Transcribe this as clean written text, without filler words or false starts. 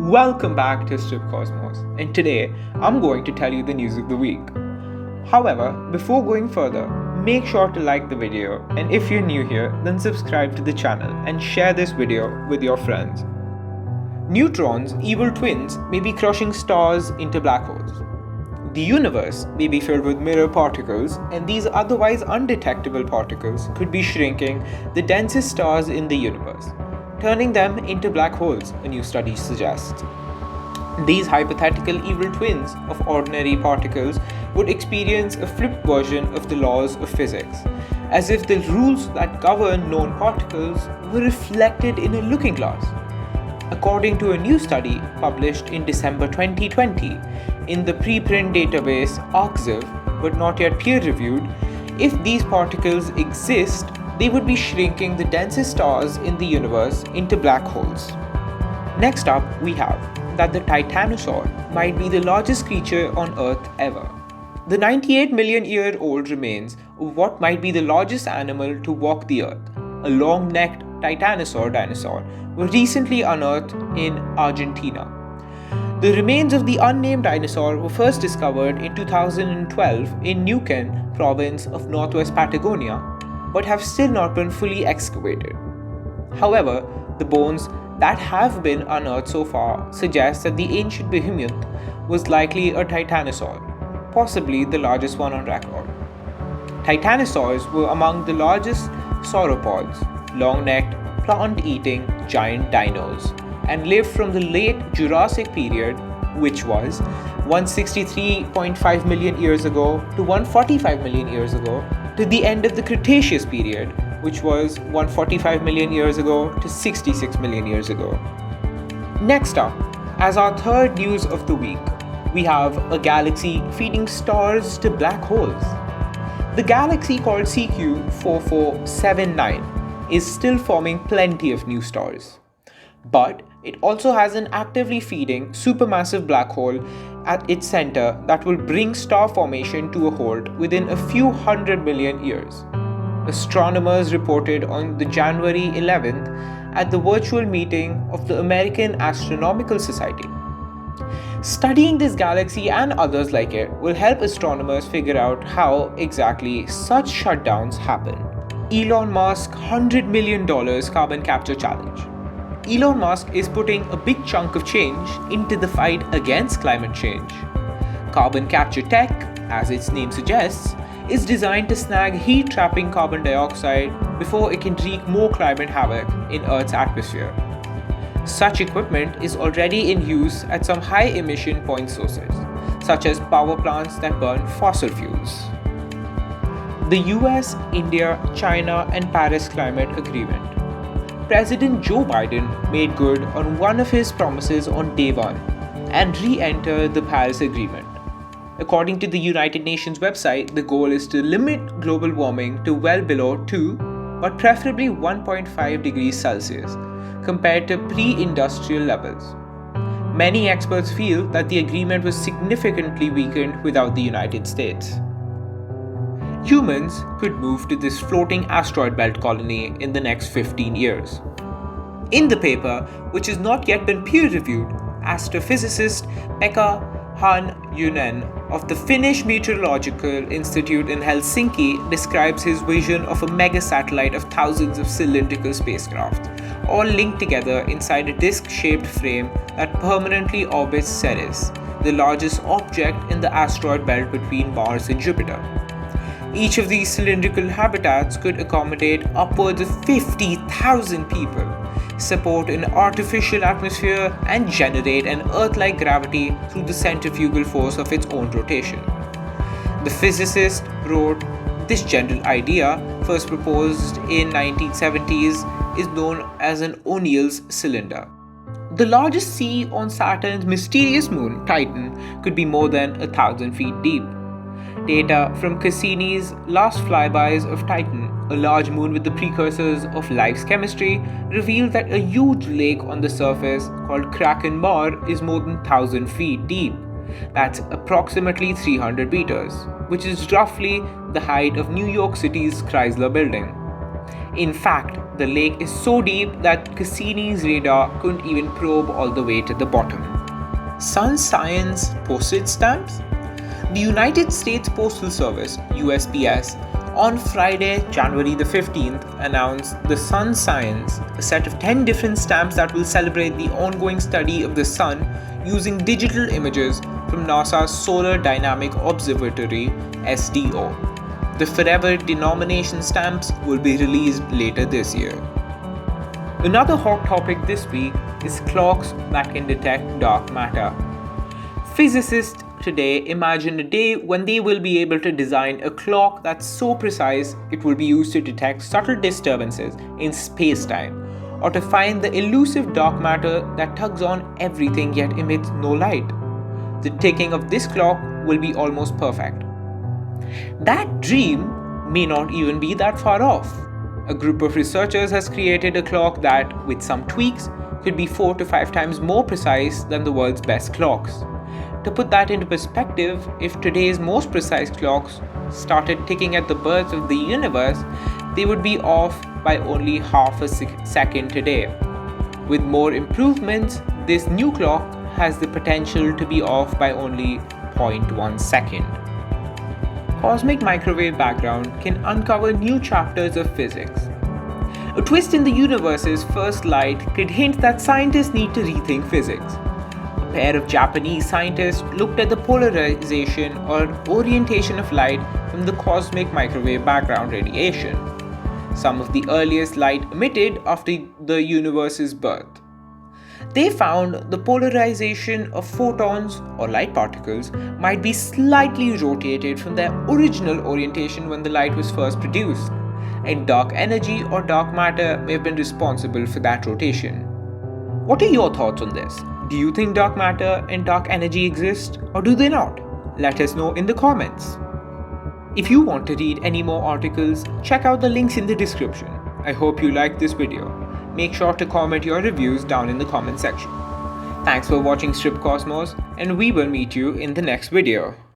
Welcome back to Strip Cosmos, and today I'm going to tell you the news of the week. However, before going further, make sure to like the video, and if you're new here, then subscribe to the channel and share this video with your friends. Neutrons, evil twins, may be crushing stars into black holes. The universe may be filled with mirror particles, and these otherwise undetectable particles could be shrinking the densest stars in the universe, turning them into black holes, a new study suggests. These hypothetical evil twins of ordinary particles would experience a flipped version of the laws of physics, as if the rules that govern known particles were reflected in a looking glass. According to a new study published in December 2020 in the preprint database ArcZiv, but not yet peer-reviewed, if these particles exist, they would be shrinking the densest stars in the universe into black holes. Next up, we have that the Titanosaur might be the largest creature on Earth ever. The 98 million year old remains of what might be the largest animal to walk the Earth, a long-necked Titanosaur dinosaur, were recently unearthed in Argentina. The remains of the unnamed dinosaur were first discovered in 2012 in Neuquén province of northwest Patagonia, but have still not been fully excavated. However, the bones that have been unearthed so far suggest that the ancient behemoth was likely a titanosaur, possibly the largest one on record. Titanosaurs were among the largest sauropods, long-necked, plant-eating giant dinos, and lived from the late Jurassic period, which was 163.5 million years ago to 145 million years ago, to the end of the Cretaceous period, which was 145 million years ago to 66 million years ago. Next up, as our third news of the week, we have a galaxy feeding stars to black holes. The galaxy called CQ4479 is still forming plenty of new stars, but it also has an actively feeding supermassive black hole at its center that will bring star formation to a halt within a few hundred million years. Astronomers reported on the January 11th at the virtual meeting of the American Astronomical Society. Studying this galaxy and others like it will help astronomers figure out how exactly such shutdowns happen. Elon Musk $100 million carbon capture challenge. Elon Musk is putting a big chunk of change into the fight against climate change. Carbon capture tech, as its name suggests, is designed to snag heat-trapping carbon dioxide before it can wreak more climate havoc in Earth's atmosphere. Such equipment is already in use at some high-emission point sources, such as power plants that burn fossil fuels. The US, India, China, and Paris Climate Agreement. President Joe Biden made good on one of his promises on day one and re-entered the Paris Agreement. According to the United Nations website, the goal is to limit global warming to well below 2, but preferably 1.5 degrees Celsius, compared to pre-industrial levels. Many experts feel that the agreement was significantly weakened without the United States. Humans could move to this floating asteroid belt colony in the next 15 years. In the paper, which has not yet been peer-reviewed, astrophysicist Pekka Han-Junen of the Finnish Meteorological Institute in Helsinki describes his vision of a mega-satellite of thousands of cylindrical spacecraft, all linked together inside a disc-shaped frame that permanently orbits Ceres, the largest object in the asteroid belt between Mars and Jupiter. Each of these cylindrical habitats could accommodate upwards of 50,000 people, support an artificial atmosphere, and generate an Earth-like gravity through the centrifugal force of its own rotation. The physicist wrote, "This general idea, first proposed in 1970s, is known as an O'Neill's cylinder. The largest sea on Saturn's mysterious moon, Titan, could be more than 1,000 feet deep. Data from Cassini's last flybys of Titan, a large moon with the precursors of life's chemistry, revealed that a huge lake on the surface called Kraken Mar is more than 1,000 feet deep. That's approximately 300 meters, which is roughly the height of New York City's Chrysler Building. In fact, the lake is so deep that Cassini's radar couldn't even probe all the way to the bottom. Sun Science postage stamps? The United States Postal Service (USPS) on Friday, January the 15th, announced the Sun Science, a set of 10 different stamps that will celebrate the ongoing study of the sun using digital images from NASA's Solar Dynamic Observatory (SDO). The Forever denomination stamps will be released later this year. Another hot topic this week is clocks that can detect dark matter. Physicists today imagine a day when they will be able to design a clock that's so precise it will be used to detect subtle disturbances in space-time, or to find the elusive dark matter that tugs on everything yet emits no light. The ticking of this clock will be almost perfect. That dream may not even be that far off. A group of researchers has created a clock that, with some tweaks, could be 4 to 5 times more precise than the world's best clocks. To put that into perspective, if today's most precise clocks started ticking at the birth of the universe, they would be off by only half a second today. With more improvements, this new clock has the potential to be off by only 0.1 second. Cosmic microwave background can uncover new chapters of physics. A twist in the universe's first light could hint that scientists need to rethink physics. A pair of Japanese scientists looked at the polarization or orientation of light from the cosmic microwave background radiation, some of the earliest light emitted after the universe's birth. They found the polarization of photons or light particles might be slightly rotated from their original orientation when the light was first produced, and dark energy or dark matter may have been responsible for that rotation. What are your thoughts on this? Do you think dark matter and dark energy exist, or do they not? Let us know in the comments. If you want to read any more articles, check out the links in the description. I hope you liked this video. Make sure to comment your reviews down in the comment section. Thanks for watching Strip Cosmos, and we will meet you in the next video.